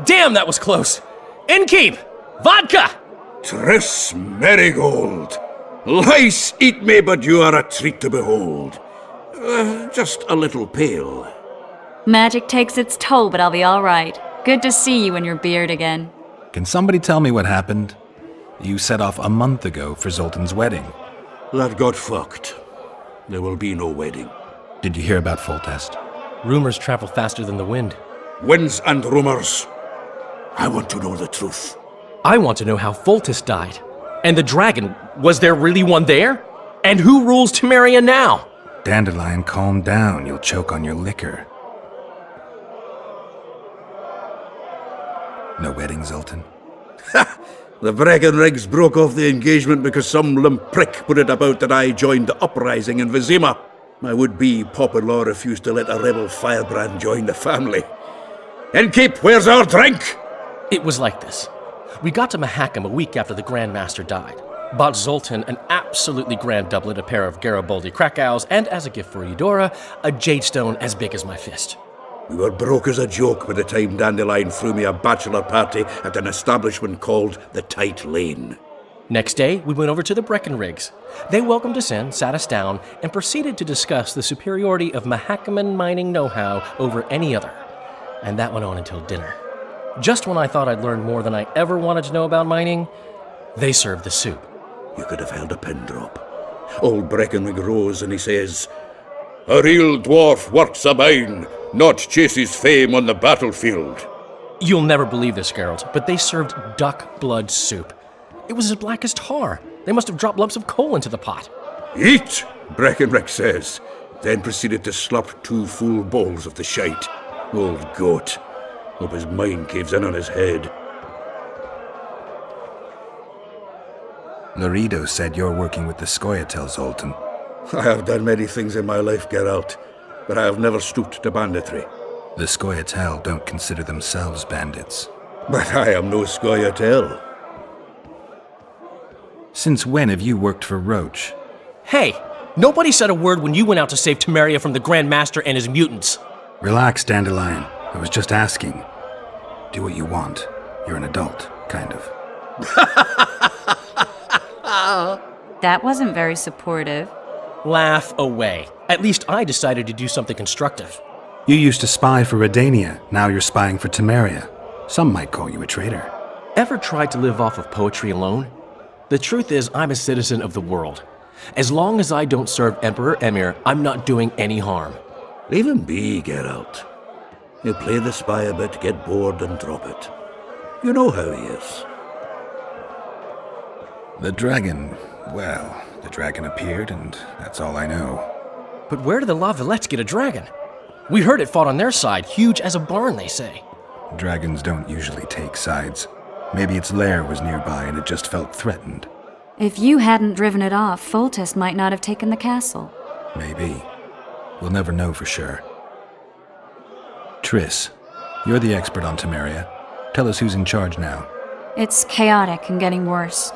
Damn, that was close! Innkeep! Vodka! Triss Merigold! Lice eat me, but you are a treat to behold. Just a little pale. Magic takes its toll, but I'll be all right. Good to see you in your beard again. Can somebody tell me what happened? You set off a month ago for Zoltan's wedding. That got fucked. There will be no wedding. Did you hear about Foltest? Rumors travel faster than the wind. Winds and rumors. I want to know the truth. I want to know how Foltest died. And the dragon, was there really one there? And who rules Temeria now? Dandelion, calm down. You'll choke on your liquor. No wedding, Zoltan? The Breckenrigs broke off the engagement because some limp prick put it about that I joined the uprising in Vizima. My would-be pop-in-law refused to let a rebel firebrand join the family. Innkeep, where's our drink? It was like this. We got to Mahakam a week after the Grand Master died. Bought Zoltan an absolutely grand doublet, a pair of Garibaldi Krakau's, and as a gift for Eudora, a jade stone as big as my fist. We were broke as a joke by the time Dandelion threw me a bachelor party at an establishment called the Tight Lane. Next day, we went over to the Breckenrigs. They welcomed us in, sat us down, and proceeded to discuss the superiority of Mahakaman mining know-how over any other. And that went on until dinner. Just when I thought I'd learned more than I ever wanted to know about mining, they served the soup. You could have held a pin drop. Old Breckenrig rose and he says, "A real dwarf works a mine, not chases fame on the battlefield." You'll never believe this, Geralt, but they served duck blood soup. It was as black as tar. They must have dropped lumps of coal into the pot. "Eat," Breckenrig says, then proceeded to slurp 2 full bowls of the shite. Old goat. Hope his mind caves in on his head. Laredo said you're working with the Scoia'tael, Zoltan. I have done many things in my life, Geralt, but I have never stooped to banditry. The Scoia'tael don't consider themselves bandits. But I am no Scoia'tael. Since when have you worked for Roach? Hey, nobody said a word when you went out to save Temeria from the Grand Master and his mutants. Relax, Dandelion. I was just asking. Do what you want. You're an adult, kind of. That wasn't very supportive. Laugh away. At least I decided to do something constructive. You used to spy for Redania. Now you're spying for Temeria. Some might call you a traitor. Ever tried to live off of poetry alone? The truth is, I'm a citizen of the world. As long as I don't serve Emperor Emir, I'm not doing any harm. Leave him be, Geralt. He'll play the spy a bit, get bored, and drop it. You know how he is. The dragon, well, the dragon appeared, and that's all I know. But where did the La Villettes get a dragon? We heard it fought on their side, huge as a barn, they say. Dragons don't usually take sides. Maybe its lair was nearby and it just felt threatened. If you hadn't driven it off, Foltest might not have taken the castle. Maybe. We'll never know for sure. Triss, you're the expert on Temeria. Tell us who's in charge now. It's chaotic and getting worse.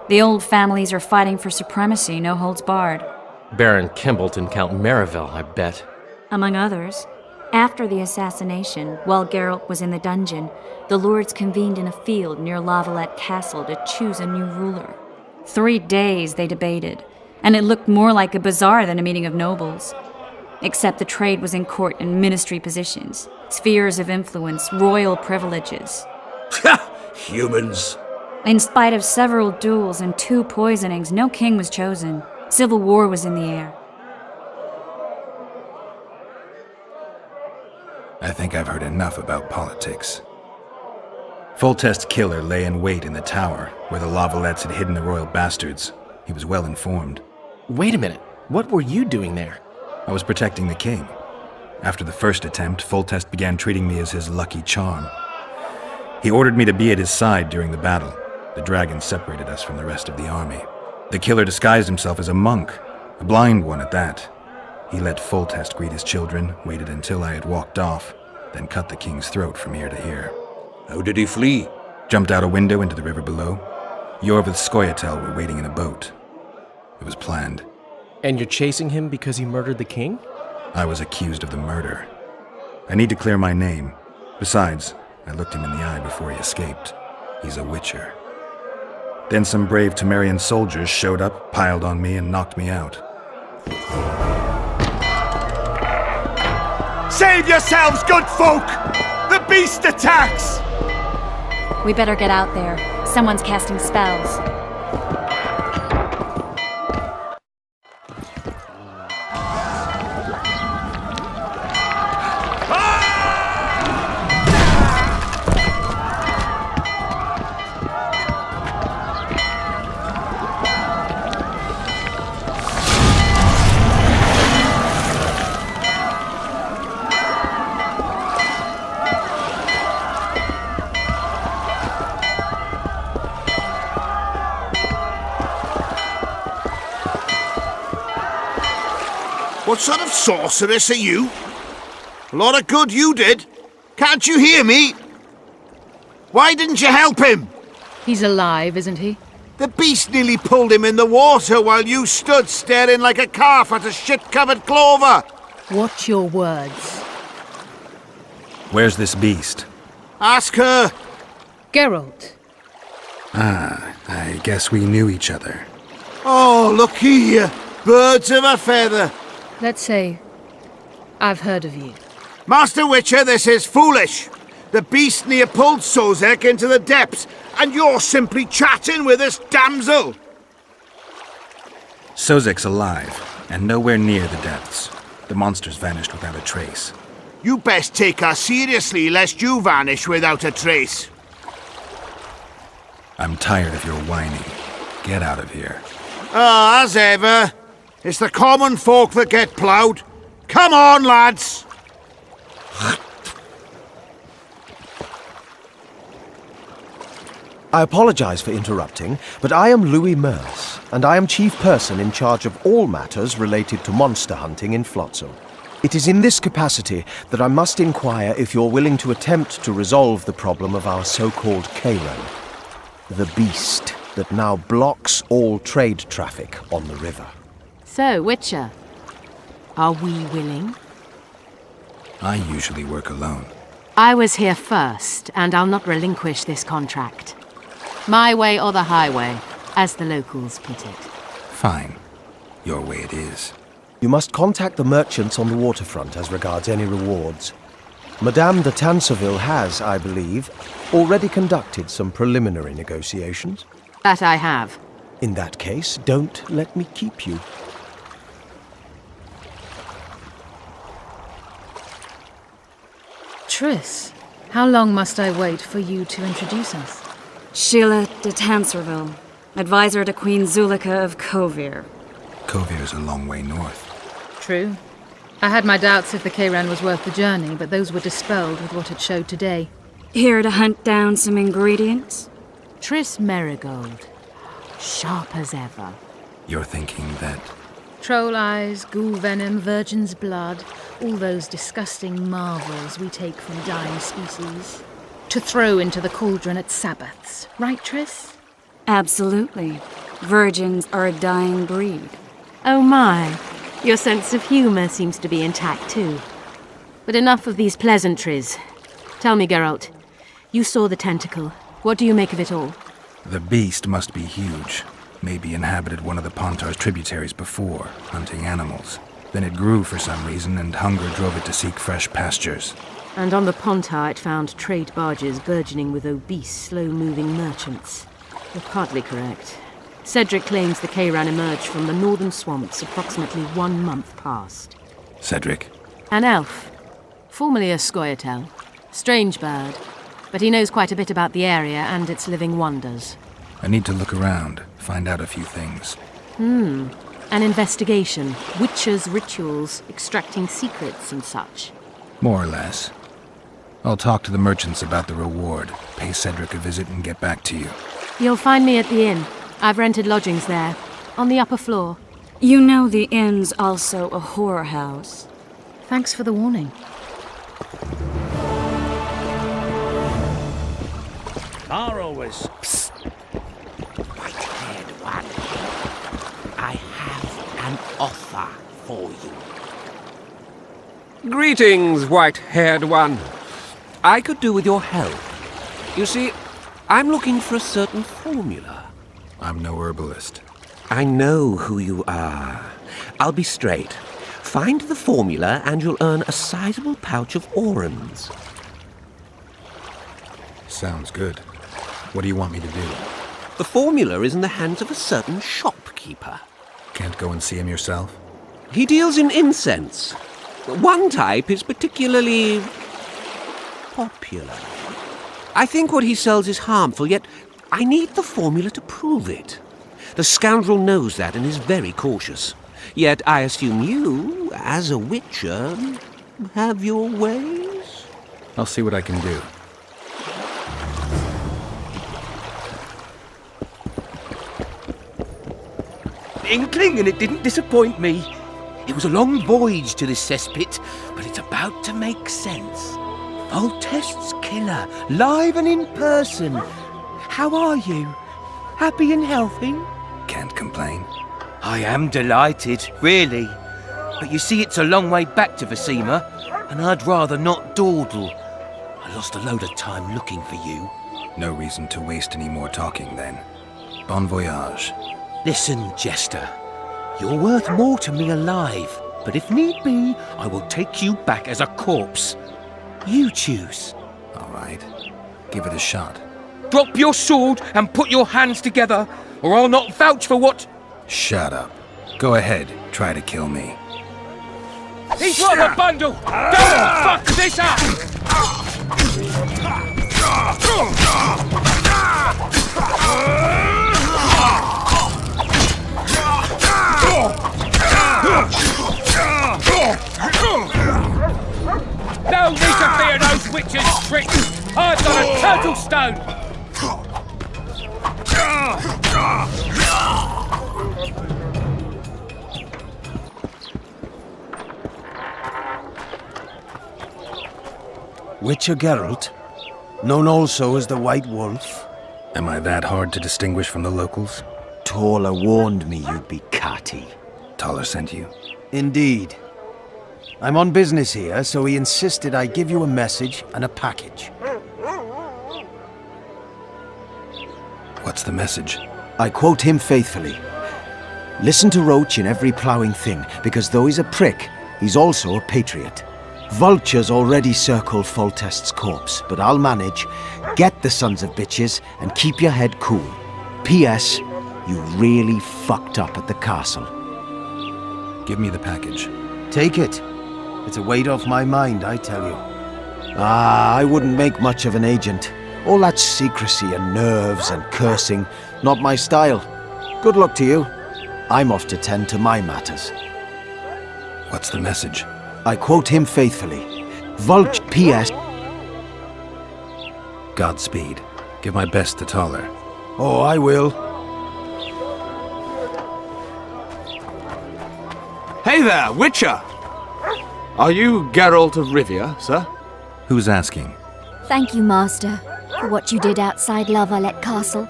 The old families are fighting for supremacy, no holds barred. Baron Kimbolt and Count Marivel, I bet. Among others. After the assassination, while Geralt was in the dungeon, the lords convened in a field near La Valette Castle to choose a new ruler. 3 days they debated, and it looked more like a bazaar than a meeting of nobles. Except the trade was in court and ministry positions, spheres of influence, royal privileges. Humans. In spite of several duels and 2 poisonings, no king was chosen. Civil war was in the air. I think I've heard enough about politics. Foltest's killer lay in wait in the tower, where the La Villettes had hidden the royal bastards. He was well informed. Wait a minute. What were you doing there? I was protecting the king. After the first attempt, Foltest began treating me as his lucky charm. He ordered me to be at his side during the battle. The dragon separated us from the rest of the army. The killer disguised himself as a monk, a blind one at that. He let Foltest greet his children, waited until I had walked off, then cut the king's throat from ear to ear. How did he flee? Jumped out a window into the river below. Yorvith's Scoia'tael were waiting in a boat. It was planned. And you're chasing him because he murdered the king? I was accused of the murder. I need to clear my name. Besides, I looked him in the eye before he escaped. He's a witcher. Then some brave Temerian soldiers showed up, piled on me, and knocked me out. Save yourselves, good folk! The beast attacks! We better get out there. Someone's casting spells. What sort of sorceress are you? A lot of good you did. Can't you hear me? Why didn't you help him? He's alive, isn't he? The beast nearly pulled him in the water while you stood staring like a calf at a shit-covered clover. Watch your words. Where's this beast? Ask her. Geralt. I guess we knew each other. Oh, look here. Birds of a feather. Let's say I've heard of you. Master Witcher, this is foolish. The beast near pulled Sozek into the depths, and you're simply chatting with this damsel. Sozek's alive, and nowhere near the depths. The monster's vanished without a trace. You best take her seriously, lest you vanish without a trace. I'm tired of your whining. Get out of here. Ah, as ever. It's the common folk that get ploughed. Come on, lads! I apologize for interrupting, but I am Louis Merce, and I am chief person in charge of all matters related to monster hunting in Flotsam. It is in this capacity that I must inquire if you're willing to attempt to resolve the problem of our so-called Kayran, the beast that now blocks all trade traffic on the river. So, Witcher, are we willing? I usually work alone. I was here first, and I'll not relinquish this contract. My way or the highway, as the locals put it. Fine. Your way it is. You must contact the merchants on the waterfront as regards any rewards. Madame de Tanseville has, I believe, already conducted some preliminary negotiations. That I have. In that case, don't let me keep you. Triss, how long must I wait for you to introduce us? Sheila de Tanserville, advisor to Queen Zulika of Kovir. Kovir's a long way north. True. I had my doubts if the Kayran was worth the journey, but those were dispelled with what it showed today. Here to hunt down some ingredients? Triss Merigold. Sharp as ever. You're thinking that... Troll eyes, ghoul venom, virgin's blood, all those disgusting marvels we take from dying species. To throw into the cauldron at Sabbaths. Right, Triss? Absolutely. Virgins are a dying breed. Oh my, your sense of humour seems to be intact too. But enough of these pleasantries. Tell me, Geralt, you saw the tentacle. What do you make of it all? The beast must be huge. Maybe inhabited one of the Pontar's tributaries before, hunting animals. Then it grew for some reason, and hunger drove it to seek fresh pastures. And on the Pontar it found trade barges burgeoning with obese, slow-moving merchants. You're partly correct. Cedric claims the Kayran emerged from the northern swamps approximately 1 month past. Cedric? An elf. Formerly a Scoia'tael. Strange bird. But he knows quite a bit about the area and its living wonders. I need to look around, find out a few things. An investigation. Witches' rituals, extracting secrets and such. More or less. I'll talk to the merchants about the reward, pay Cedric a visit, and get back to you. You'll find me at the inn. I've rented lodgings there, on the upper floor. You know the inn's also a whorehouse. Thanks for the warning. Always. Psst. White-haired one. I have an offer for you. Greetings, white-haired one. I could do with your help. You see, I'm looking for a certain formula. I'm no herbalist. I know who you are. I'll be straight. Find the formula and you'll earn a sizable pouch of orans. Sounds good. What do you want me to do? The formula is in the hands of a certain shopkeeper. Can't go and see him yourself? He deals in incense. One type is particularly popular. I think what he sells is harmful, yet I need the formula to prove it. The scoundrel knows that and is very cautious. Yet I assume you, as a witcher, have your ways? I'll see what I can do. Inkling, and it didn't disappoint me. It was a long voyage to this cesspit, but it's about to make sense. Foltest's killer, live and in person. How are you? Happy and healthy? Can't complain. I am delighted, really. But you see, it's a long way back to Vizima, and I'd rather not dawdle. I lost a load of time looking for you. No reason to waste any more talking, then. Bon voyage. Listen, Jester. You're worth more to me alive, but if need be, I will take you back as a corpse. You choose. All right. Give it a shot. Drop your sword and put your hands together, or I'll not vouch for what... Shut up. Go ahead. Try to kill me. He's got a bundle! Don't fuck this up! No need to fear those witches' tricks! I've got a turtle stone! Witcher Geralt, known also as the White Wolf. Am I that hard to distinguish from the locals? Torla warned me you'd be catty. Taller sent you? Indeed. I'm on business here, so he insisted I give you a message and a package. What's the message? I quote him faithfully. Listen to Roach in every ploughing thing, because though he's a prick, he's also a patriot. Vultures already circle Foltest's corpse, but I'll manage. Get the sons of bitches and keep your head cool. P.S. You really fucked up at the castle. Give me the package. Take it. It's a weight off my mind, I tell you. I wouldn't make much of an agent. All that secrecy and nerves and cursing, not my style. Good luck to you. I'm off to tend to my matters. What's the message? I quote him faithfully. Vulture P.S. Godspeed. Give my best to Taller. Oh, I will. Hey there, Witcher! Are you Geralt of Rivia, sir? Who's asking? Thank you, Master, for what you did outside La Valette Castle.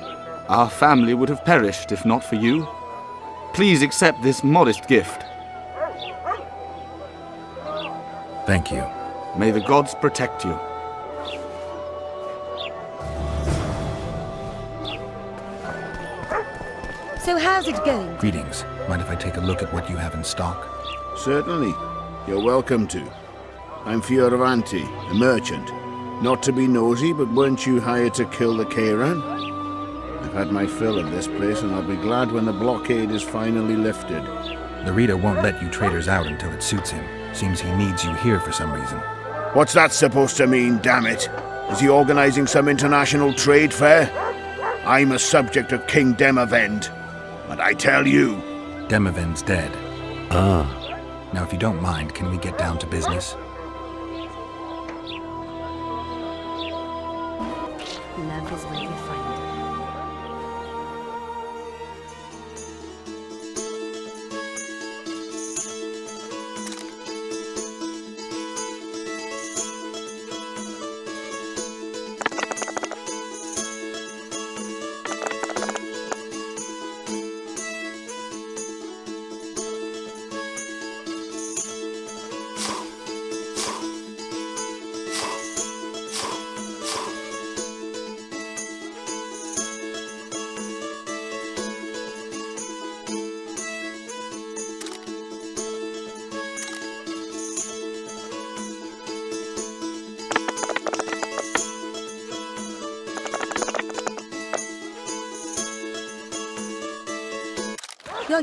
Our family would have perished if not for you. Please accept this modest gift. Thank you. May the gods protect you. So how's it going? Greetings. Mind if I take a look at what you have in stock? Certainly. You're welcome to. I'm Fioravanti, a merchant. Not to be nosy, but weren't you hired to kill the Kayran? I've had my fill of this place, and I'll be glad when the blockade is finally lifted. Larita won't let you traders out until it suits him. Seems he needs you here for some reason. What's that supposed to mean, damn it? Is he organizing some international trade fair? I'm a subject of King Demavend, and I tell you... Demavend's dead. Now, if you don't mind, can we get down to business? Love is like a friend.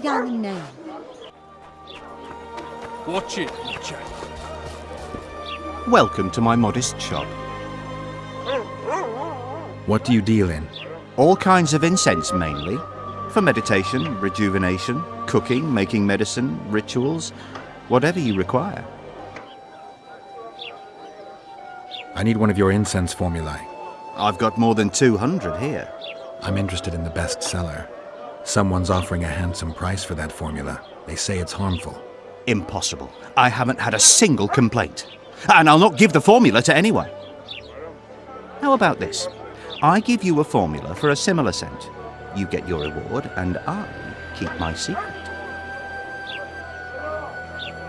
your young name? Watch it, Jack. Welcome to my modest shop. What do you deal in? All kinds of incense mainly. For meditation, rejuvenation, cooking, making medicine, rituals, whatever you require. I need one of your incense formulae. I've got more than 200 here. I'm interested in the best seller. Someone's offering a handsome price for that formula. They say it's harmful. Impossible. I haven't had a single complaint. And I'll not give the formula to anyone. How about this? I give you a formula for a similar scent. You get your reward, and I keep my secret.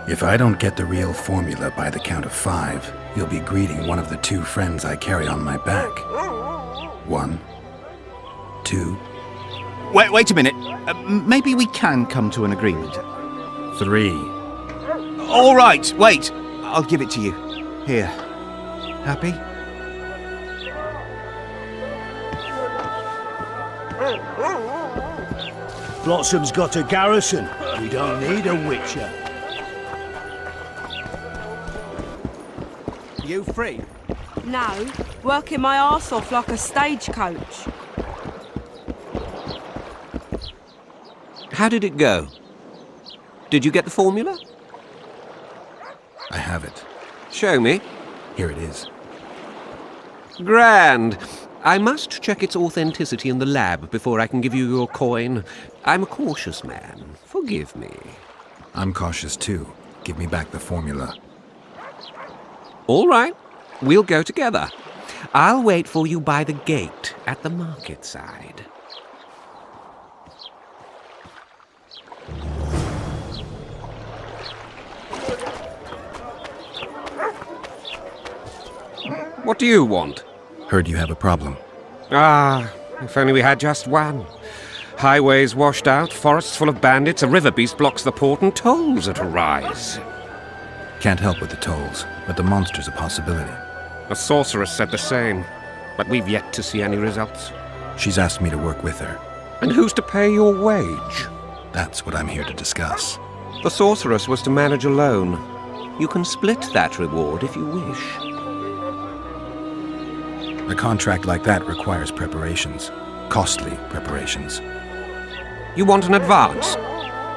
If I don't get the real formula by the count of 5, you'll be greeting one of the 2 friends I carry on my back. 1, 2... Wait a minute. Maybe we can come to an agreement. 3. All right, wait. I'll give it to you. Here. Happy? Blossom's got a garrison. We don't need a witcher. You free? No, working my arse off like a stagecoach. How did it go? Did you get the formula? I have it. Show me. Here it is. Grand. I must check its authenticity in the lab before I can give you your coin. I'm a cautious man. Forgive me. I'm cautious too. Give me back the formula. All right. We'll go together. I'll wait for you by the gate at the market side. What do you want? Heard you have a problem. Ah, if only we had just one. Highways washed out, forests full of bandits, a river beast blocks the port, and tolls at a rise. Can't help with the tolls, but the monster's a possibility. A sorceress said the same, but we've yet to see any results. She's asked me to work with her. And who's to pay your wage? That's what I'm here to discuss. The sorceress was to manage alone. You can split that reward if you wish. A contract like that requires preparations. Costly preparations. You want an advance?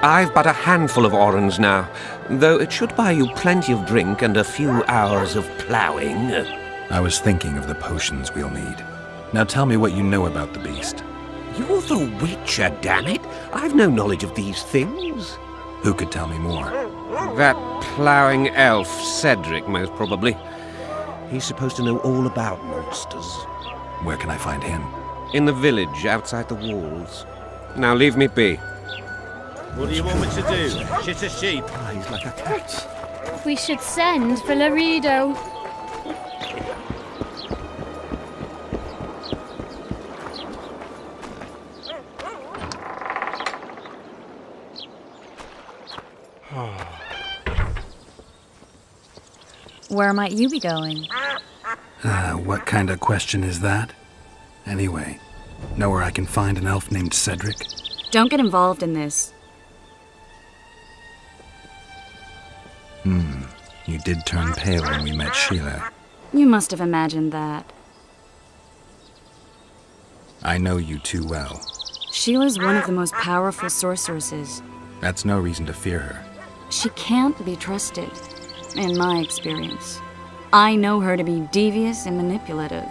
I've but a handful of orens now, though it should buy you plenty of drink and a few hours of ploughing. I was thinking of the potions we'll need. Now tell me what you know about the beast. You're the Witcher, damn it! I've no knowledge of these things. Who could tell me more? That ploughing elf, Cedric, most probably. He's supposed to know all about monsters. Where can I find him? In the village, outside the walls. Now leave me be. What do you want me to do? Shit a sheep? He's like a cat. We should send for Laredo. Where might you be going? What kind of question is that? Anyway, know where I can find an elf named Cedric? Don't get involved in this. You did turn pale when we met Sheila. You must have imagined that. I know you too well. Sheila's one of the most powerful sorceresses. That's no reason to fear her. She can't be trusted, in my experience. I know her to be devious and manipulative.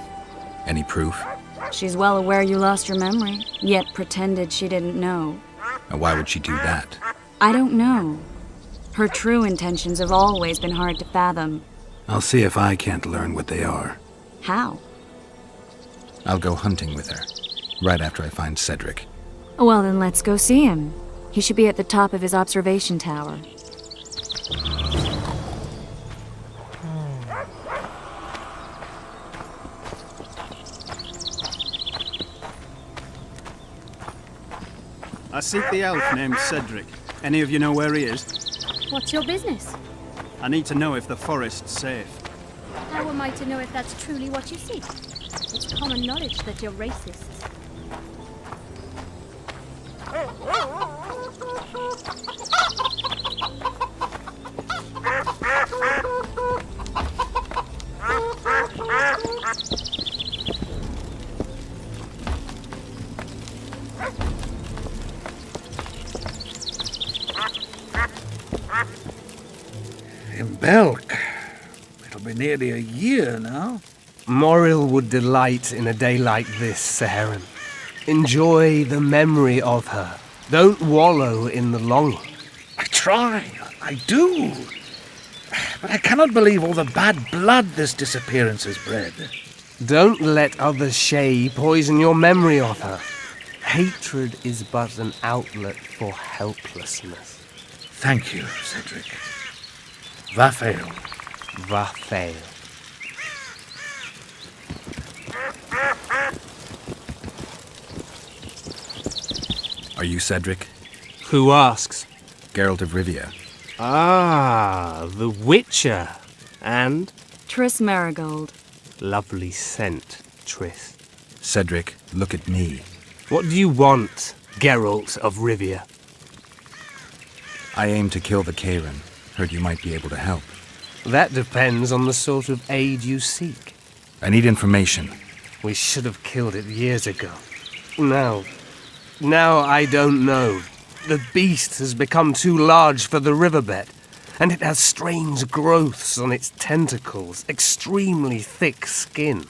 Any proof? She's well aware you lost your memory, yet pretended she didn't know. And why would she do that? I don't know. Her true intentions have always been hard to fathom. I'll see if I can't learn what they are. How? I'll go hunting with her, right after I find Cedric. Well, then let's go see him. He should be at the top of his observation tower. I seek the elf named Cedric. Any of you know where he is? What's your business? I need to know if the forest's safe. How am I to know if that's truly what you seek? It's common knowledge that you're racists. In Belk. It'll be nearly a year now. Moril would delight in a day like this, Saharim. Enjoy the memory of her. Don't wallow in the longing. I try. I do. But I cannot believe all the bad blood this disappearance has bred. Don't let other Shay poison your memory of her. Hatred is but an outlet for helplessness. Thank you, Cedric. Vafael. Vafael. Are you Cedric? Who asks? Geralt of Rivia. Ah, the Witcher. And? Triss Marigold. Lovely scent, Triss. Cedric, look at me. What do you want, Geralt of Rivia? I aim to kill the Kayran. Heard you might be able to help. That depends on the sort of aid you seek. I need information. We should have killed it years ago. Now I don't know. The beast has become too large for the riverbed, and it has strange growths on its tentacles, extremely thick skin.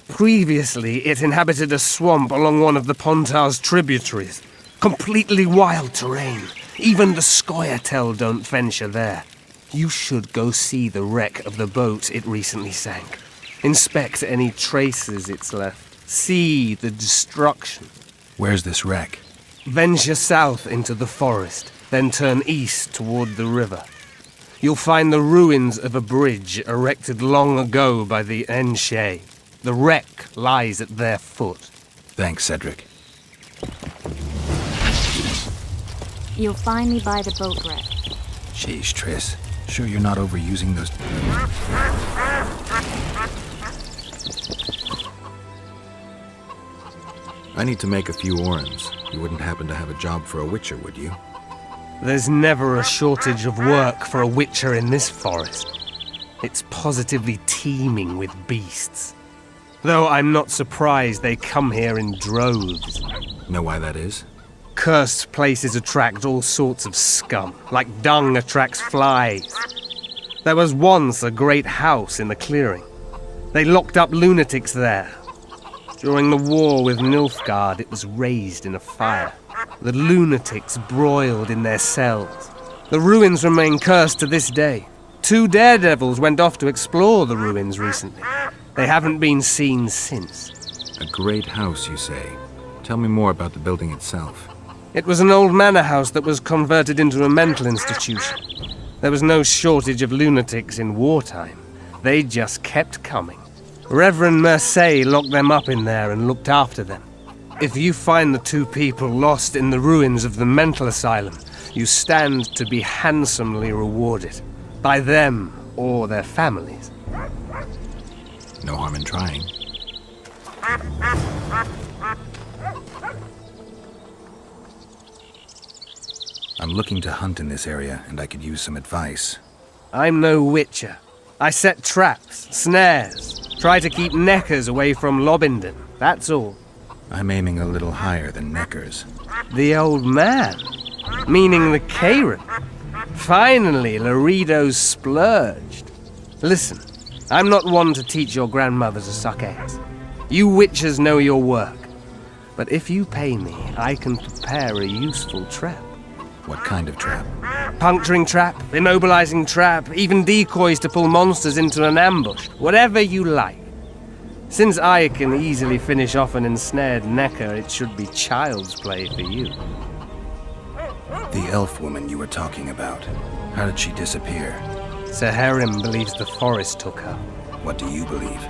Previously, it inhabited a swamp along one of the Pontar's tributaries. Completely wild terrain. Even the Scoia'tael don't venture there. You should go see the wreck of the boat it recently sank. Inspect any traces it's left. See the destruction. Where's this wreck? Venture south into the forest, then turn east toward the river. You'll find the ruins of a bridge erected long ago by the Enshe. The wreck lies at their foot. Thanks, Cedric. You'll find me by the boat wreck. Sheesh, Triss. Sure you're not overusing those... I need to make a few orens. You wouldn't happen to have a job for a witcher, would you? There's never a shortage of work for a witcher in this forest. It's positively teeming with beasts. Though I'm not surprised they come here in droves. Know why that is? Cursed places attract all sorts of scum, like dung attracts flies. There was once a great house in the clearing. They locked up lunatics there. During the war with Nilfgaard, it was raised in a fire. The lunatics broiled in their cells. The ruins remain cursed to this day. 2 daredevils went off to explore the ruins recently. They haven't been seen since. A great house, you say. Tell me more about the building itself. It was an old manor house that was converted into a mental institution. There was no shortage of lunatics in wartime. They just kept coming. Reverend Mercey locked them up in there and looked after them. If you find the 2 people lost in the ruins of the mental asylum, you stand to be handsomely rewarded. By them or their families. No harm in trying. I'm looking to hunt in this area, and I could use some advice. I'm no witcher. I set traps, snares, try to keep neckers away from Lobindon, that's all. I'm aiming a little higher than neckers. The old man? Meaning the Kayran? Finally, Laredo's splurged. Listen, I'm not one to teach your grandmother to suck eggs. You witchers know your work. But if you pay me, I can prepare a useful trap. What kind of trap? Puncturing trap, immobilizing trap, even decoys to pull monsters into an ambush. Whatever you like. Since I can easily finish off an ensnared necker, it should be child's play for you. The elf woman you were talking about. How did she disappear? Saharim believes the forest took her. What do you believe?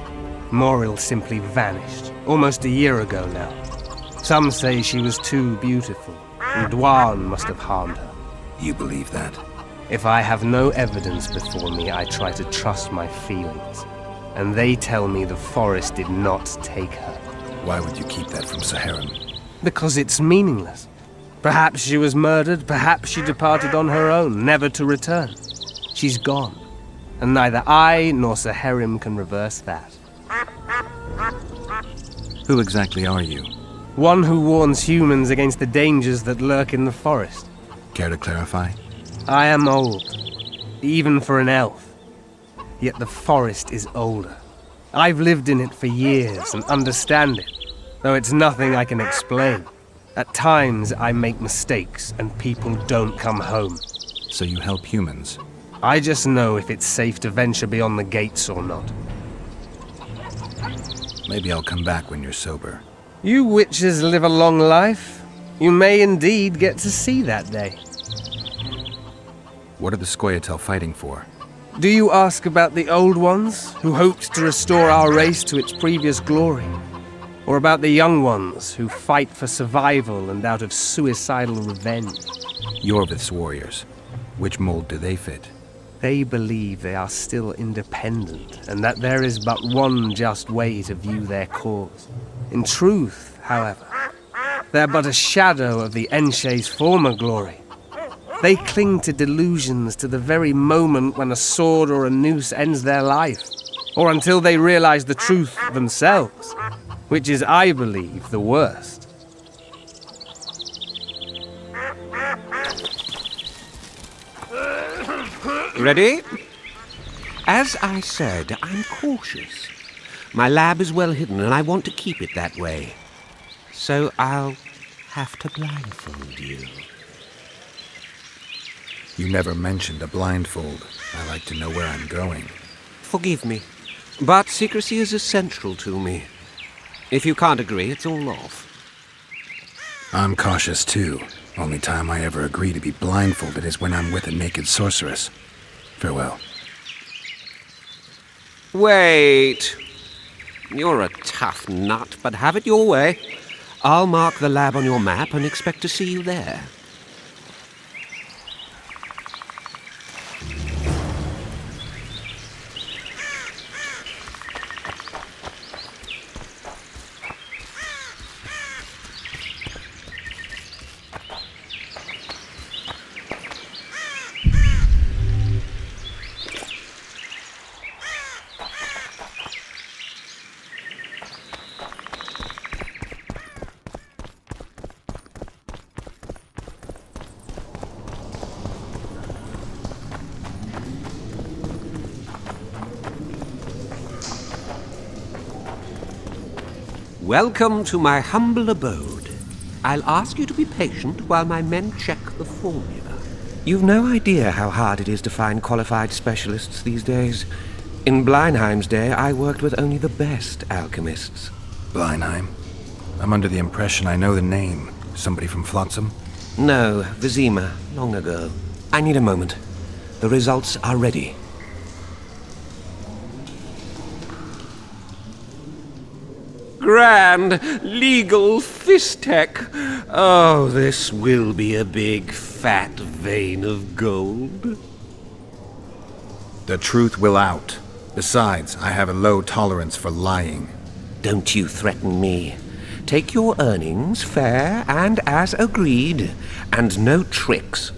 Moril simply vanished, almost a year ago now. Some say she was too beautiful, and Dwan must have harmed her. You believe that? If I have no evidence before me, I try to trust my feelings. And they tell me the forest did not take her. Why would you keep that from Saharim? Because it's meaningless. Perhaps she was murdered, perhaps she departed on her own, never to return. She's gone, and neither I nor Saharim can reverse that. Who exactly are you? One who warns humans against the dangers that lurk in the forest. Care to clarify? I am old. even for an elf. Yet the forest is older. I've lived in it for years and understand it, though it's nothing I can explain. At times, I make mistakes and people don't come home. So you help humans? I just know if it's safe to venture beyond the gates or not. Maybe I'll come back when you're sober. You witches live a long life. You may indeed get to see that day. What are the Scoia'tael fighting for? Do you ask about the old ones, who hoped to restore our race to its previous glory? Or about the young ones, who fight for survival and out of suicidal revenge? Yorvith's warriors. Which mold do they fit? They believe they are still independent, and that there is but one just way to view their cause. In truth, however, they're but a shadow of the Enshe's former glory. They cling to delusions to the very moment when a sword or a noose ends their life, or until they realize the truth themselves, which is, I believe, the worst. Ready? As I said, I'm cautious. My lab is well hidden, and I want to keep it that way. So I'll have to blindfold you. You never mentioned a blindfold. I like to know where I'm going. Forgive me, but secrecy is essential to me. If you can't agree, it's all off. I'm cautious too. Only time I ever agree to be blindfolded is when I'm with a naked sorceress. Farewell. Wait. You're a tough nut, but have it your way. I'll mark the lab on your map and expect to see you there. Welcome to my humble abode. I'll ask you to be patient while my men check the formula. You've no idea how hard it is to find qualified specialists these days. In Bleinheim's day, I worked with only the best alchemists. Bleinheim? I'm under the impression I know the name. Somebody from Flotsam? No, Vizima, long ago. I need a moment. The results are ready. Grand legal fistek. Oh, this will be a big fat vein of gold. The truth will out. Besides, I have a low tolerance for lying. Don't you threaten me. Take your earnings fair and as agreed, and no tricks.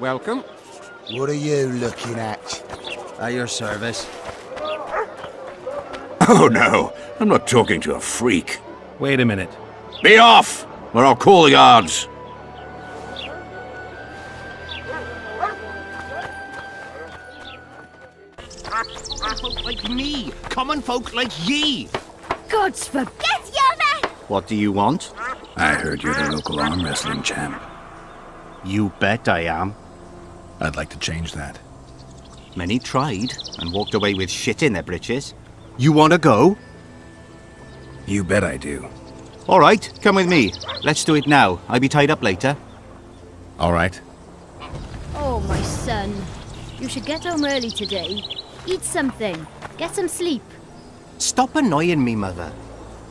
Welcome. What are you looking at? At your service. Oh no, I'm not talking to a freak. Wait a minute. Be off, or I'll call the guards. Like me, common folk like ye. Gods forbid you, man! What do you want? I heard you're the local arm wrestling champ. You bet I am. I'd like to change that. Many tried and walked away with shit in their britches. You want to go? You bet I do. All right, come with me. Let's do it now. I'll be tied up later. All right. Oh, my son. You should get home early today. Eat something. Get some sleep. Stop annoying me, Mother.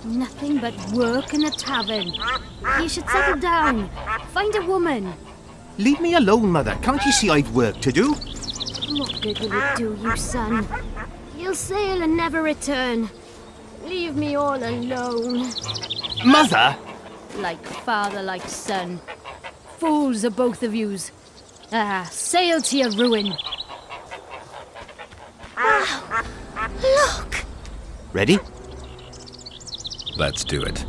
Nothing but work in the tavern. You should settle down. Find a woman. Leave me alone, Mother. Can't you see I've work to do? What good will it do you, son? You'll sail and never return. Leave me all alone. Mother! Like father, like son. Fools are both of yous. Ah, sail to your ruin. Wow! Look! Ready? Let's do it.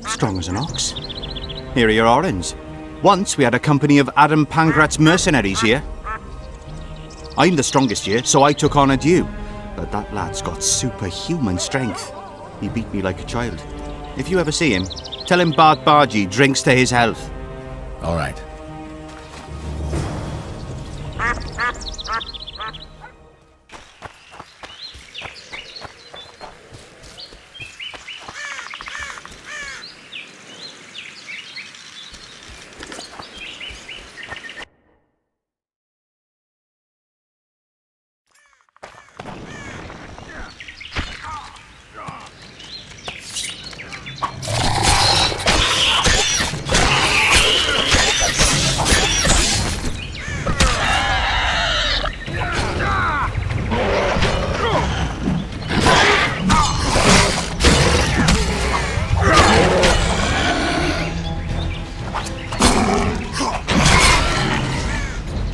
Strong as an ox. Here are your orange. Once we had a company of Adam Pangrat's mercenaries here. I'm the strongest here, so I took on a due. But that lad's got superhuman strength. He beat me like a child. If you ever see him, tell him Bart Bargy drinks to his health. All right.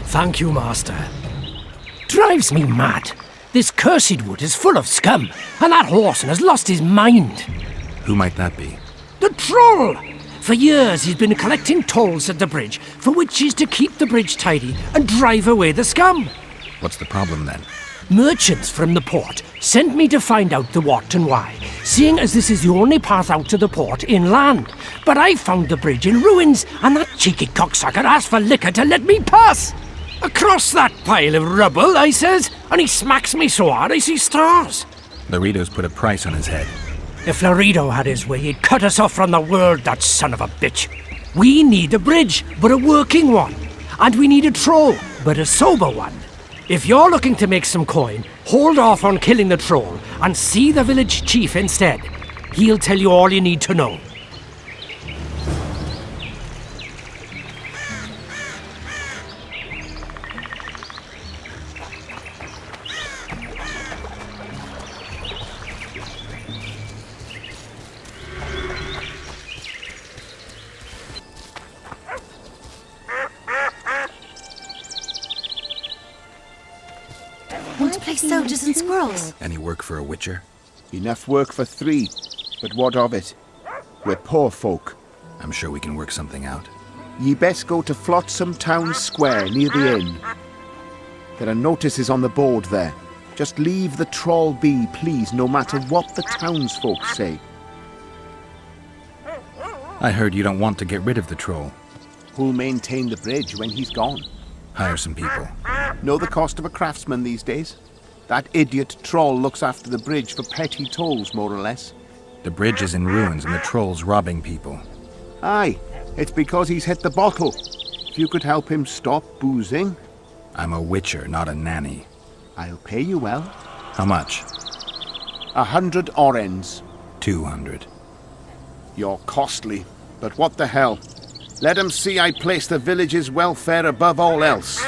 Thank you, Master. Drives me mad. This cursed wood is full of scum, and that horseman has lost his mind. Who might that be? The troll! For years he's been collecting tolls at the bridge, for which is to keep the bridge tidy and drive away the scum. What's the problem then? Merchants from the port sent me to find out the what and why, seeing as this is the only path out to the port inland. But I found the bridge in ruins, and that cheeky cocksucker asked for liquor to let me pass. Across that pile of rubble, I says, and he smacks me so hard I see stars. Laredo's put a price on his head. If Laredo had his way, he'd cut us off from the world, that son of a bitch. We need a bridge, but a working one. And we need a troll, but a sober one. If you're looking to make some coin, hold off on killing the troll and see the village chief instead. He'll tell you all you need to know. Want to play soldiers and squirrels? Any work for a witcher? Enough work for 3. But what of it? We're poor folk. I'm sure we can work something out. Ye best go to Flotsam Town Square near the inn. There are notices on the board there. Just leave the troll be, please, no matter what the townsfolk say. I heard you don't want to get rid of the troll. Who'll maintain the bridge when he's gone? Hire some people. Know the cost of a craftsman these days? That idiot troll looks after the bridge for petty tolls, more or less. The bridge is in ruins and the troll's robbing people. Aye, it's because he's hit the bottle. If you could help him stop boozing... I'm a witcher, not a nanny. I'll pay you well. How much? 100 orens. 200. You're costly, but what the hell? Let 'em see I place the village's welfare above all else.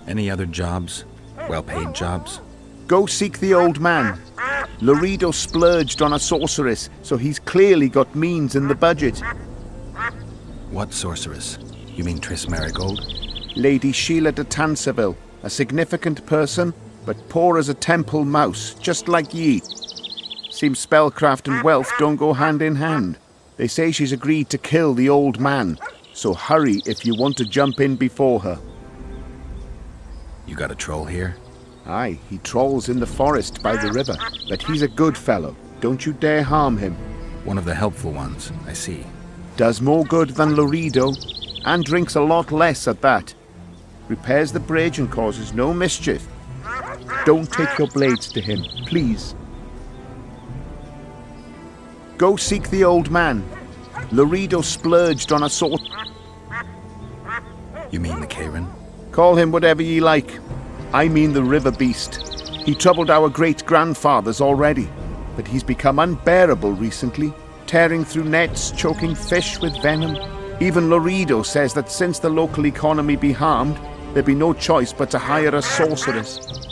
Any other jobs? Well-paid jobs? Go seek the old man. Loredo splurged on a sorceress, so he's clearly got means in the budget. What sorceress? You mean Triss Marigold? Lady Sheila de Tanserville, a significant person, but poor as a temple mouse, just like ye. Seems spellcraft and wealth don't go hand in hand. They say she's agreed to kill the old man, so hurry if you want to jump in before her. You got a troll here? Aye, he trolls in the forest by the river, but he's a good fellow. Don't you dare harm him. One of the helpful ones, I see. Does more good than Loredo, and drinks a lot less at that. Repairs the bridge and causes no mischief. Don't take your blades to him, please. Go seek the old man. Loredo splurged on a sword. You mean the Karen? Call him whatever ye like. I mean the river beast. He troubled our great-grandfathers already, but he's become unbearable recently, tearing through nets, choking fish with venom. Even Loredo says that since the local economy be harmed, there'd be no choice but to hire a sorceress.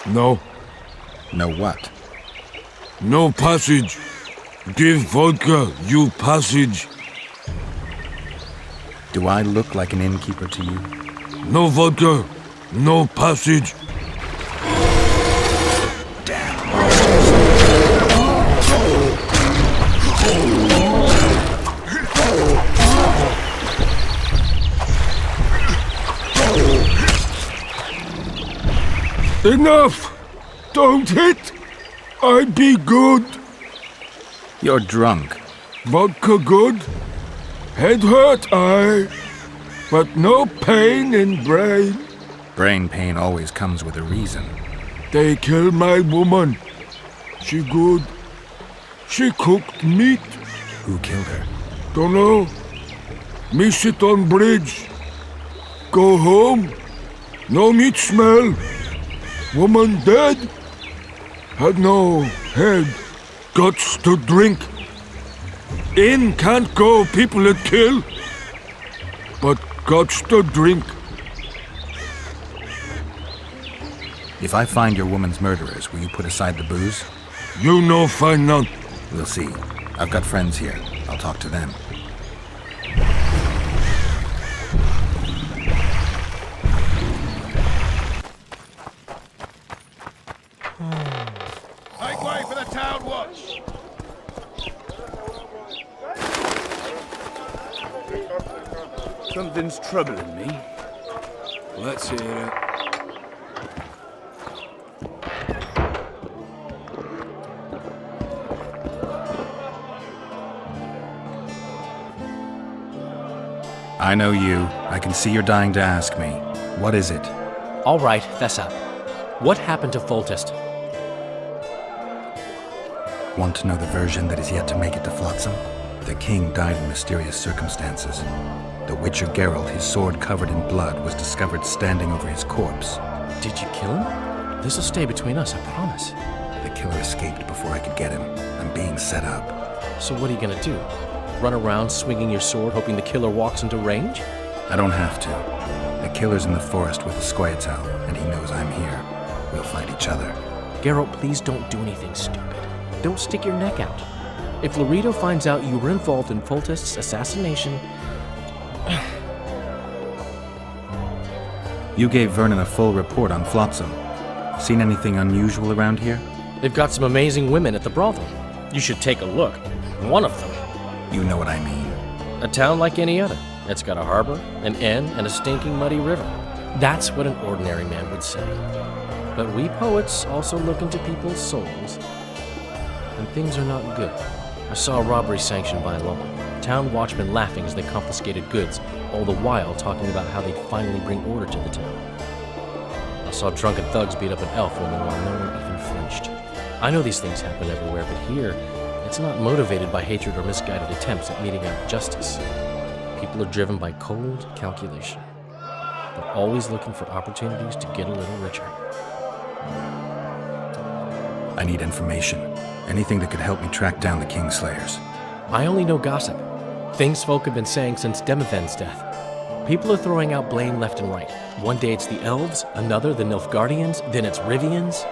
No. No what? No passage. Give vodka, you passage. Do I look like an innkeeper to you? No vodka, no passage. Enough! Don't hit! I be good. You're drunk. Vodka good. Head hurt, aye. But no pain in brain. Brain pain always comes with a reason. They kill my woman. She good. She cooked meat. Who killed her? Dunno. Me sit on bridge. Go home. No meat smell. Woman dead. Had no head. Guts to drink. In can't go people that kill. But guts to drink. If I find your woman's murderers, will you put aside the booze? You no find none. We'll see. I've got friends here. I'll talk to them. Make way for the town watch! Something's troubling me. Let's hear it. I know you. I can see you're dying to ask me. What is it? All right, fess up. What happened to Foltest? Want to know the version that is yet to make it to Flotsam? The king died in mysterious circumstances. The Witcher Geralt, his sword covered in blood, was discovered standing over his corpse. Did you kill him? This'll stay between us, I promise. The killer escaped before I could get him. I'm being set up. So what are you gonna do? Run around swinging your sword, hoping the killer walks into range? I don't have to. The killer's in the forest with the Squayatal, and he knows I'm here. We'll find each other. Geralt, please don't do anything stupid. Don't stick your neck out. If Loredo finds out you were involved in Foltest's assassination, You gave Vernon a full report on Flotsam. Seen anything unusual around here? They've got some amazing women at the brothel. You should take a look. One of them. You know what I mean. A town like any other. It's got a harbor, an inn, and a stinking muddy river. That's what an ordinary man would say. But we poets also look into people's souls. And things are not good. I saw a robbery sanctioned by law. Town watchmen laughing as they confiscated goods, all the while talking about how they'd finally bring order to the town. I saw drunken thugs beat up an elf woman while no one even flinched. I know these things happen everywhere, but here, it's not motivated by hatred or misguided attempts at meting out justice. People are driven by cold calculation. They're always looking for opportunities to get a little richer. I need information. Anything that could help me track down the Kingslayers. I only know gossip. Things folk have been saying since Demethen's death. People are throwing out blame left and right. One day it's the elves, another the Nilfgaardians, then it's Rivians.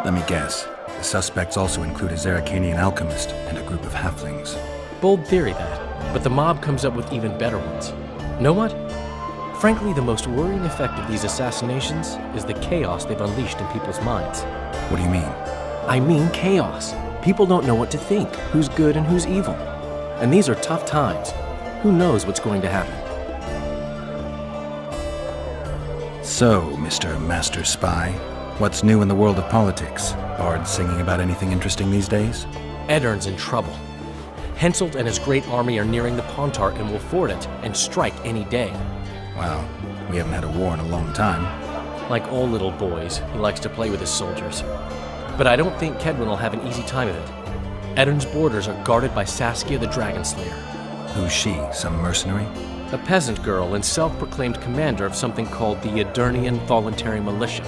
Let me guess. The suspects also include a Zerrikanian alchemist and a group of halflings. Bold theory, that. But the mob comes up with even better ones. Know what? Frankly, the most worrying effect of these assassinations is the chaos they've unleashed in people's minds. What do you mean? I mean chaos. People don't know what to think, who's good and who's evil. And these are tough times. Who knows what's going to happen? So, Mr. Master Spy, what's new in the world of politics? Bards singing about anything interesting these days? Eddern's in trouble. Henselt and his great army are nearing the Pontar and will ford it and strike any day. Wow, we haven't had a war in a long time. Like all little boys, he likes to play with his soldiers. But I don't think Kedwin will have an easy time of it. Eddern's borders are guarded by Saskia the Dragon Slayer. Who's she? Some mercenary? A peasant girl and self-proclaimed commander of something called the Aedirnian Voluntary Militia.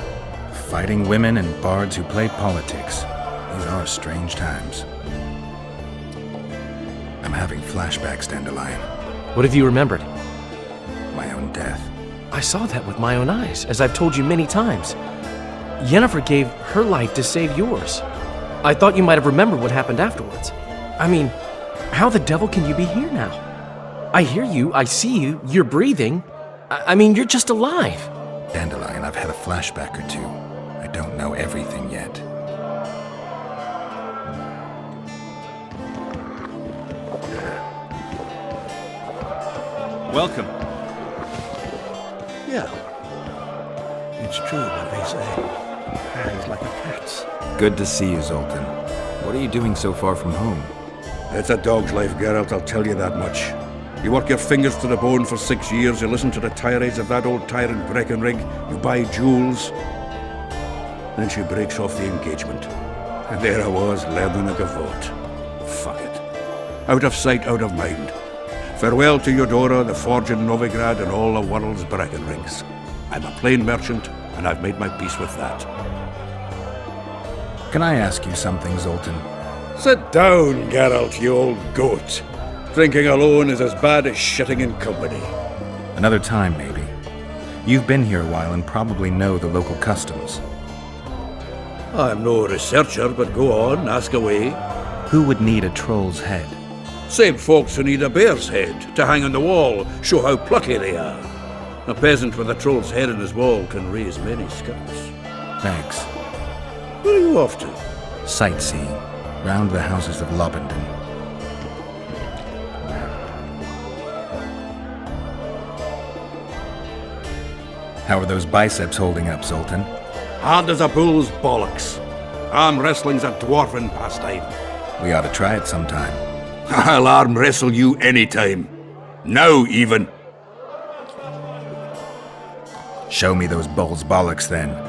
Fighting women and bards who play politics. These are strange times. I'm having flashbacks, Dandelion. What have you remembered? My own death. I saw that with my own eyes, as I've told you many times. Yennefer gave her life to save yours. I thought you might have remembered what happened afterwards. I mean, how the devil can you be here now? I hear you, I see you, you're breathing. I mean, you're just alive. Dandelion, I've had a flashback or two. I don't know everything yet. Welcome. Yeah. It's true what they say. Hangs like a cat's. Good to see you, Zoltan. What are you doing so far from home? It's a dog's life, Geralt, I'll tell you that much. You work your fingers to the bone for 6 years, you listen to the tirades of that old tyrant Breckenrig, you buy jewels. Then she breaks off the engagement. And there I was, learning a gavotte. Fuck it. Out of sight, out of mind. Farewell to Eudora, the forge in Novigrad, and all the world's Breckenrigs. I'm a plain merchant, and I've made my peace with that. Can I ask you something, Zoltan? Sit down, Geralt, you old goat. Drinking alone is as bad as shitting in company. Another time, maybe. You've been here a while and probably know the local customs. I'm no researcher, but go on, ask away. Who would need a troll's head? Same folks who need a bear's head to hang on the wall, show how plucky they are. A peasant with a troll's head in his wall can raise many scalps. Thanks. Where are you off to? Sightseeing. Round the houses of Lobendon. How are those biceps holding up, Zoltan? Hard as a bull's bollocks. Arm wrestling's a dwarven pastime. We ought to try it sometime. I'll arm wrestle you anytime. Now, even. Show me those bull's bollocks, then.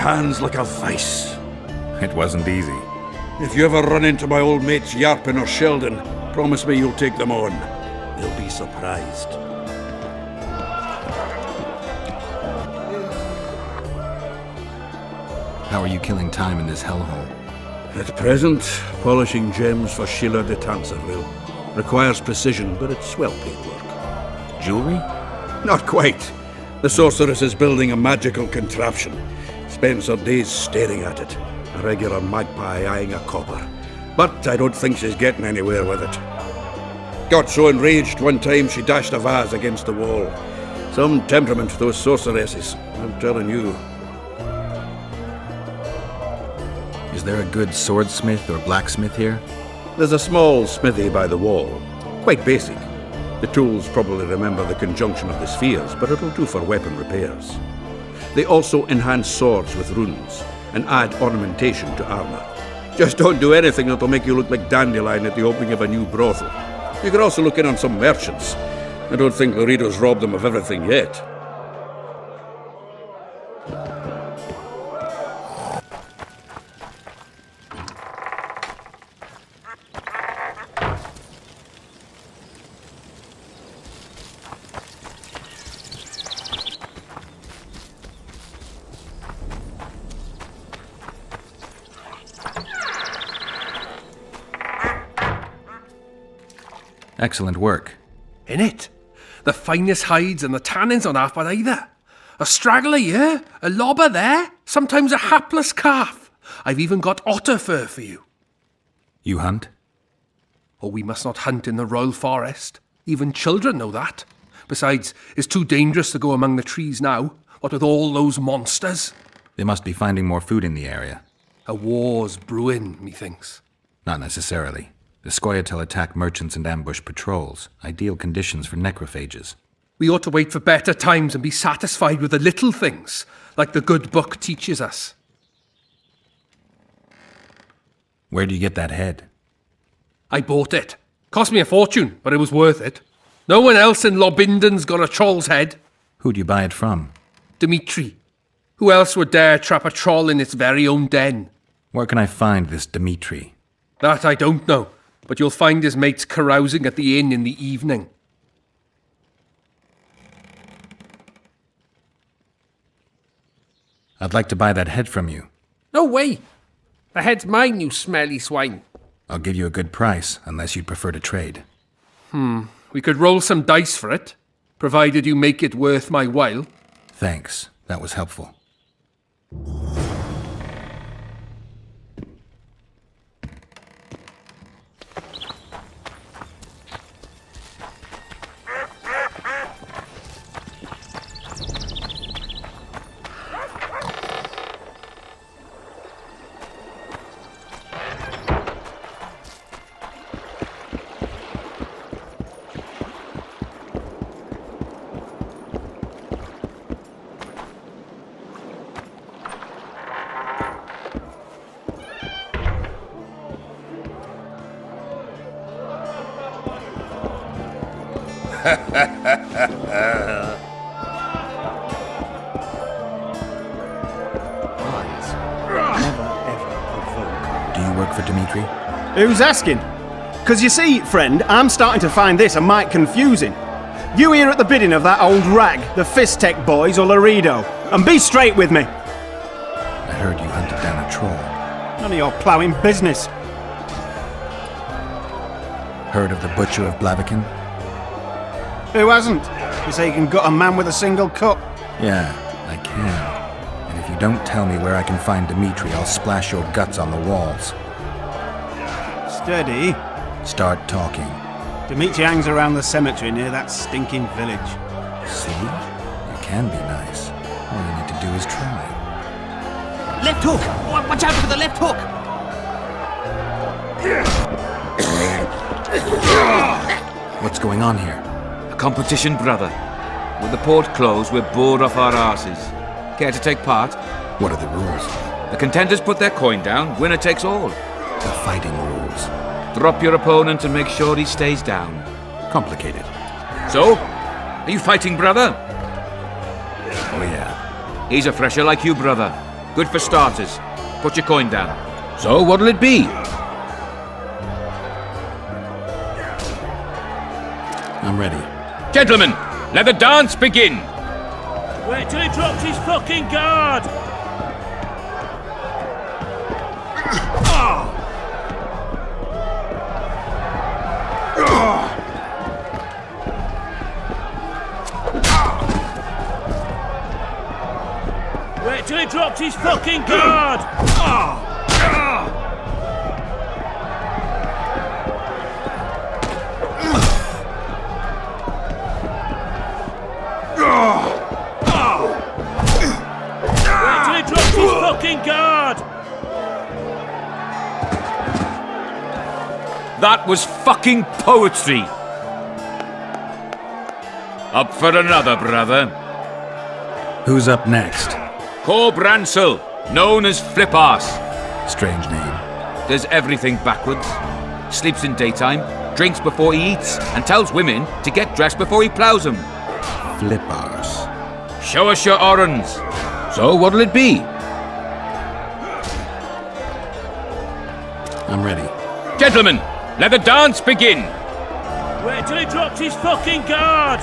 Hands like a vice. It wasn't easy. If you ever run into my old mates Yarpin or Sheldon, promise me you'll take them on. They'll be surprised. How are you killing time in this hellhole? At present, polishing gems for Sheila de Tanserville. Requires precision, but it's well-paid work. Jewelry? Not quite. The sorceress is building a magical contraption. Spends her days staring at it. A regular magpie eyeing a copper. But I don't think she's getting anywhere with it. Got so enraged one time she dashed a vase against the wall. Some temperament, those sorceresses, I'm telling you. Is there a good swordsmith or blacksmith here? There's a small smithy by the wall. Quite basic. The tools probably remember the conjunction of the spheres, but it'll do for weapon repairs. They also enhance swords with runes and add ornamentation to armor. Just don't do anything that'll make you look like Dandelion at the opening of a new brothel. You could also look in on some merchants. I don't think Laredo's robbed them of everything yet. Excellent work. In it? The finest hides and the tannins on half by either. A straggler here, a lobber there, sometimes a hapless calf. I've even got otter fur for you. You hunt? Oh, we must not hunt in the royal forest. Even children know that. Besides, it's too dangerous to go among the trees now, what with all those monsters. They must be finding more food in the area. A war's brewing, methinks. Not necessarily. The Scoia'tael attack merchants and ambush patrols. Ideal conditions for necrophages. We ought to wait for better times and be satisfied with the little things, like the good book teaches us. Where do you get that head? I bought it. Cost me a fortune, but it was worth it. No one else in Lobinden's got a troll's head. Who'd you buy it from? Dimitri. Who else would dare trap a troll in its very own den? Where can I find this Dimitri? That I don't know, but you'll find his mates carousing at the inn in the evening. I'd like to buy that head from you. No way! The head's mine, you smelly swine. I'll give you a good price, unless you'd prefer to trade. We could roll some dice for it, provided you make it worth my while. Thanks. That was helpful. Do you work for Dimitri? Who's asking? Because you see, friend, I'm starting to find this a mite confusing. You here at the bidding of that old rag, the Fistech boys or Laredo? And be straight with me. I heard you hunted down a troll. None of your ploughing business. Heard of the Butcher of Blaviken? Who hasn't? You say you can gut a man with a single cut? Yeah, I can. And if you don't tell me where I can find Dimitri, I'll splash your guts on the walls. Steady. Start talking. Dimitri hangs around the cemetery near that stinking village. See? You can be nice. All you need to do is try. Left hook! Watch out for the left hook! What's going on here? A competition, brother. With the port closed, we're bored off our arses. Care to take part? What are the rules? The contenders put their coin down, winner takes all. The fighting rules. Drop your opponent and make sure he stays down. Complicated. So? Are you fighting, brother? Oh, yeah. He's a fresher like you, brother. Good for starters. Put your coin down. So, what'll it be? I'm ready. Gentlemen, let the dance begin! Wait till he drops his fucking guard! his fucking guard! Wait till he drops his fucking guard! That was fucking poetry! Up for another, brother. Who's up next? Corb Ransel, known as Flip-Arse. Strange name. Does everything backwards. Sleeps in daytime, drinks before he eats, and tells women to get dressed before he ploughs them. Flip-Arse. Show us your orans. So what'll it be? I'm ready. Gentlemen, let the dance begin! Wait till he drops his fucking guard!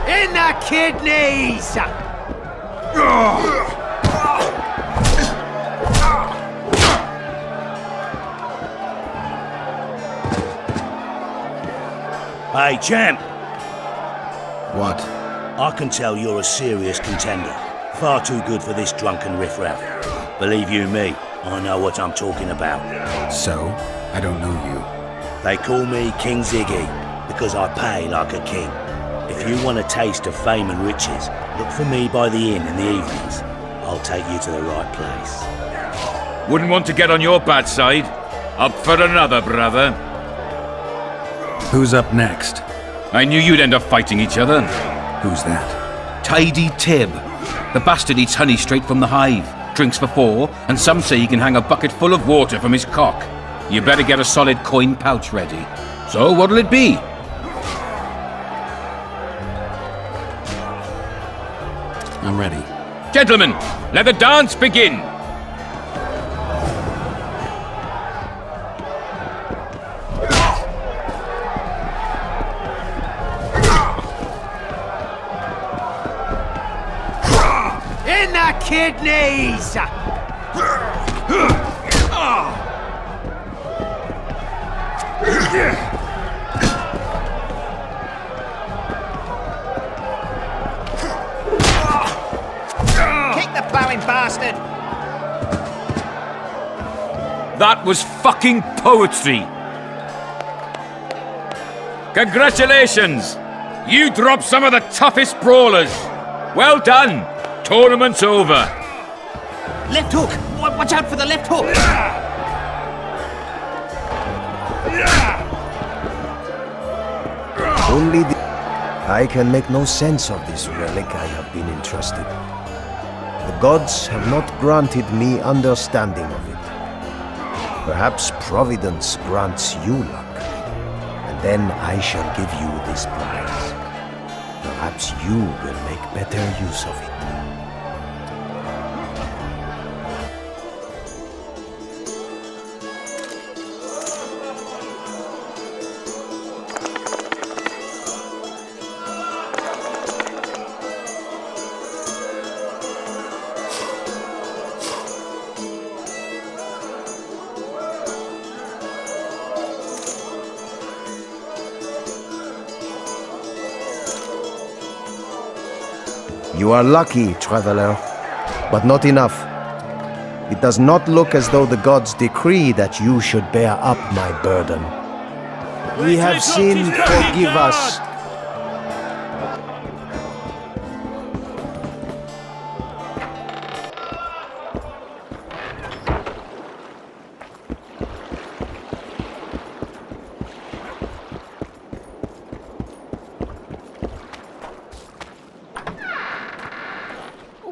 In the kidneys! Hey, champ. What? I can tell you're a serious contender. Far too good for this drunken riffraff. Believe you me, I know what I'm talking about. So? I don't know you. They call me King Ziggy, because I pay like a king. If you want a taste of fame and riches, look for me by the inn in the evenings. I'll take you to the right place. Wouldn't want to get on your bad side. Up for another, brother. Who's up next? I knew you'd end up fighting each other. Who's that? Tidy Tib. The bastard eats honey straight from the hive, drinks for 4, and some say he can hang a bucket full of water from his cock. You better get a solid coin pouch ready. So what'll it be? I'm ready. Gentlemen, let the dance begin! In the kidneys! Kick the ploughing bastard! That was fucking poetry! Congratulations! You dropped some of the toughest brawlers! Well done! Tournament's over! Left hook! Watch out for the left hook! Only I can make no sense of this relic I have been entrusted. The gods have not granted me understanding of it. Perhaps Providence grants you luck, and then I shall give you this prize. Perhaps you will make better use of it. You are lucky, traveler, but not enough. It does not look as though the gods decree that you should bear up my burden. We have sinned, forgive us.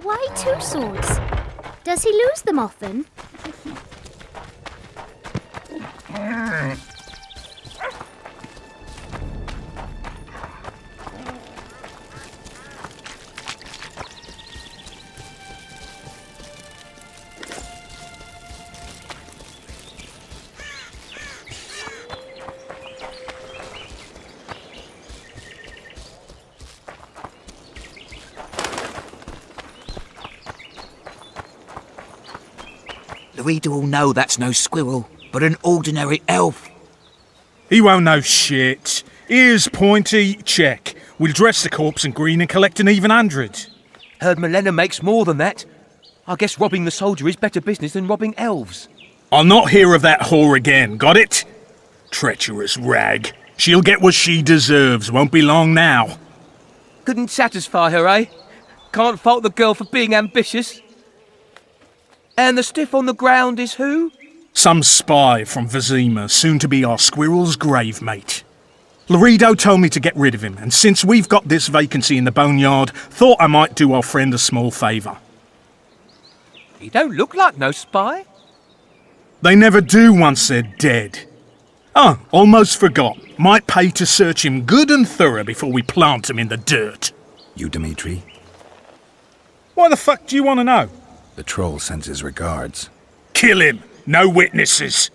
Why 2 swords? Does he lose them often? The reader will know that's no squirrel, but an ordinary elf. He won't know shit. Ears pointy, check. We'll dress the corpse in green and collect an even 100. Heard Milena makes more than that. I guess robbing the soldier is better business than robbing elves. I'll not hear of that whore again, got it? Treacherous rag. She'll get what she deserves, won't be long now. Couldn't satisfy her, eh? Can't fault the girl for being ambitious. And the stiff on the ground is who? Some spy from Vizima, soon to be our squirrel's grave mate. Laredo told me to get rid of him, and since we've got this vacancy in the boneyard, thought I might do our friend a small favour. He don't look like no spy. They never do once they're dead. Oh, almost forgot. Might pay to search him good and thorough before we plant him in the dirt. You, Dimitri? Why the fuck do you want to know? The troll sends his regards. Kill him! No witnesses!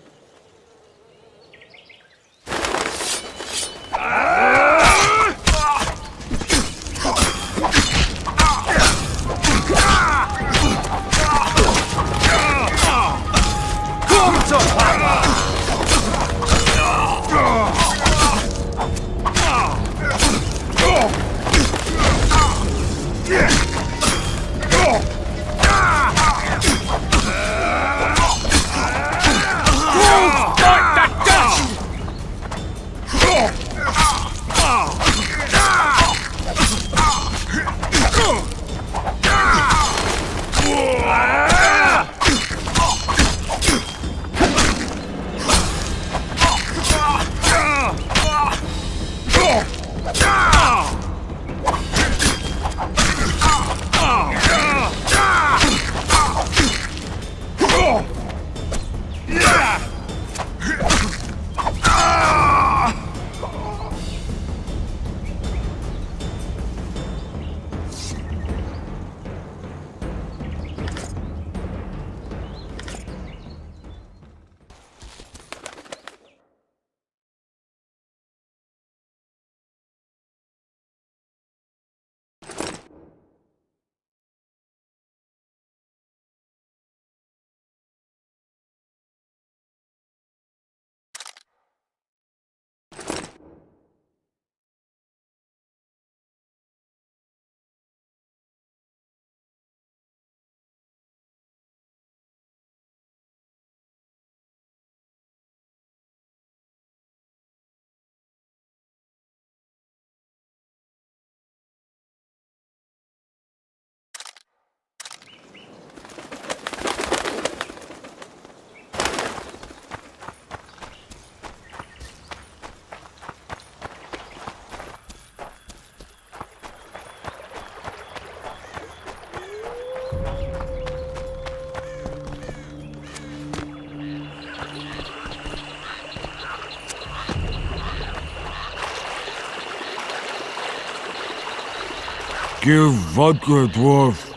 Give vodka, dwarf.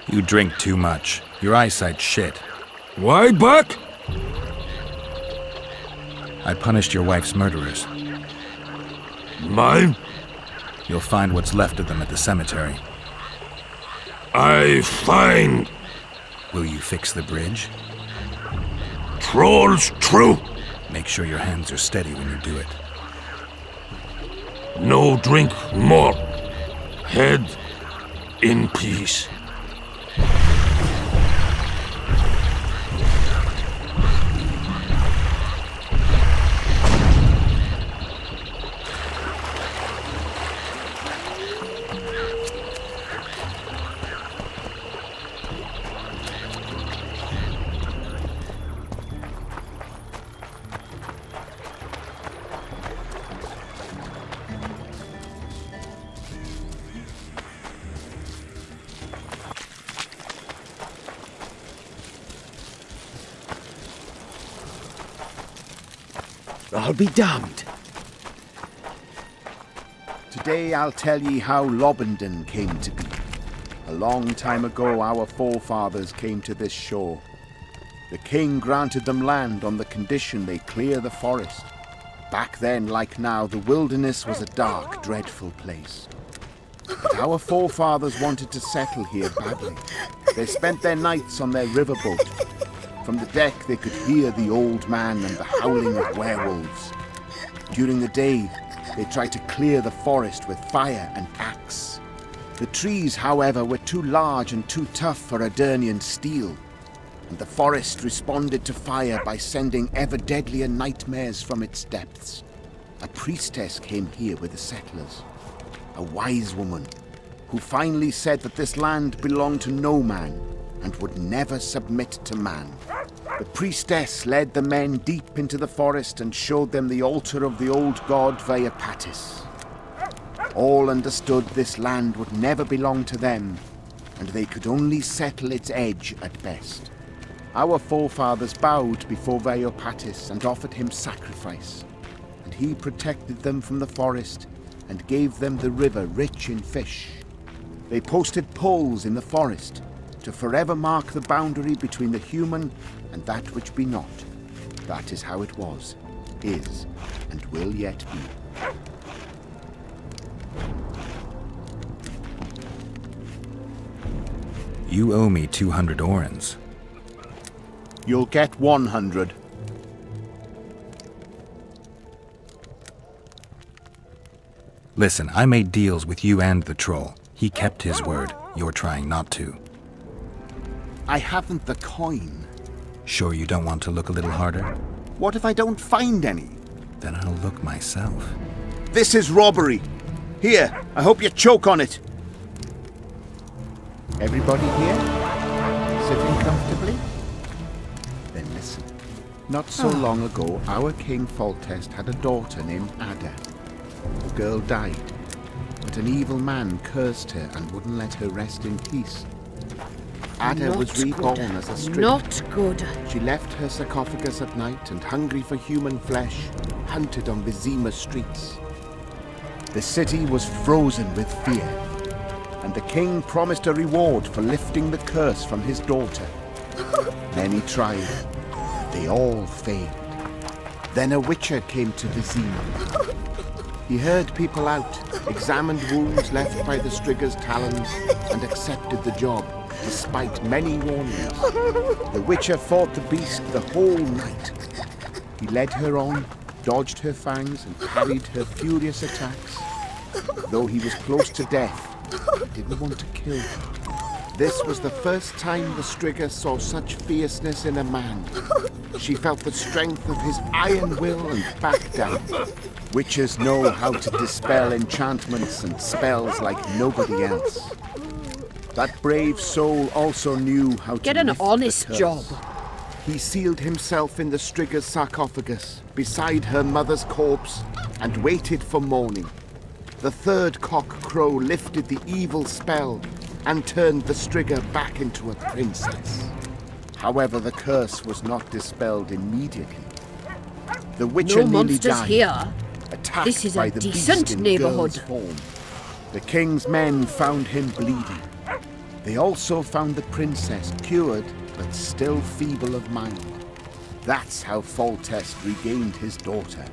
You drink too much. Your eyesight's shit. Why back? I punished your wife's murderers. Mine? You'll find what's left of them at the cemetery. I find... Will you fix the bridge? Trolls true. Make sure your hands are steady when you do it. No drink more. Head in peace. I'll be damned. Today I'll tell ye how Lobendon came to be. A long time ago our forefathers came to this shore. The king granted them land on the condition they clear the forest. Back then, like now, the wilderness was a dark, dreadful place. But our forefathers wanted to settle here badly. They spent their nights on their riverboat. From the deck they could hear the old man and the howling of werewolves. During the day, they tried to clear the forest with fire and axe. The trees, however, were too large and too tough for Aedirnian steel, and the forest responded to fire by sending ever deadlier nightmares from its depths. A priestess came here with the settlers, a wise woman, who finally said that this land belonged to no man and would never submit to man. The priestess led the men deep into the forest and showed them the altar of the old god Veiopatis. All understood this land would never belong to them, and they could only settle its edge at best. Our forefathers bowed before Veiopatis and offered him sacrifice, and he protected them from the forest and gave them the river rich in fish. They posted poles in the forest to forever mark the boundary between the human and that which be not. That is how it was, is, and will yet be. You owe me 200 orens. You'll get 100. Listen, I made deals with you and the troll. He kept his word. You're trying not to. I haven't the coin. Sure you don't want to look a little harder? What if I don't find any? Then I'll look myself. This is robbery. Here, I hope you choke on it. Everybody here? Sitting comfortably? Then listen. Not so long ago, our King Foltest had a daughter named Ada. The girl died, but an evil man cursed her and wouldn't let her rest in peace. Ada was reborn as a striga. Not good. She left her sarcophagus at night and, hungry for human flesh, hunted on Vizima streets. The city was frozen with fear, and the king promised a reward for lifting the curse from his daughter. Many tried. They all failed. Then a witcher came to Vizima. He heard people out, examined wounds left by the striga's talons, and accepted the job, despite many warnings. The witcher fought the beast the whole night. He led her on, dodged her fangs, and parried her furious attacks. Though he was close to death, he didn't want to kill her. This was the first time the striga saw such fierceness in a man. She felt the strength of his iron will and backed down. Witches know how to dispel enchantments and spells like nobody else. That brave soul also knew how to Get an lift honest the curse. job. He sealed himself in the striga's sarcophagus, beside her mother's corpse, and waited for morning. The third cock crow lifted the evil spell and turned the striga back into a princess. However, the curse was not dispelled immediately. The witcher No nearly monsters died, here. attacked This is by a the decent beast in neighborhood. girl's form. The king's men found him bleeding. They also found the princess cured, but still feeble of mind. That's how Foltest regained his daughter.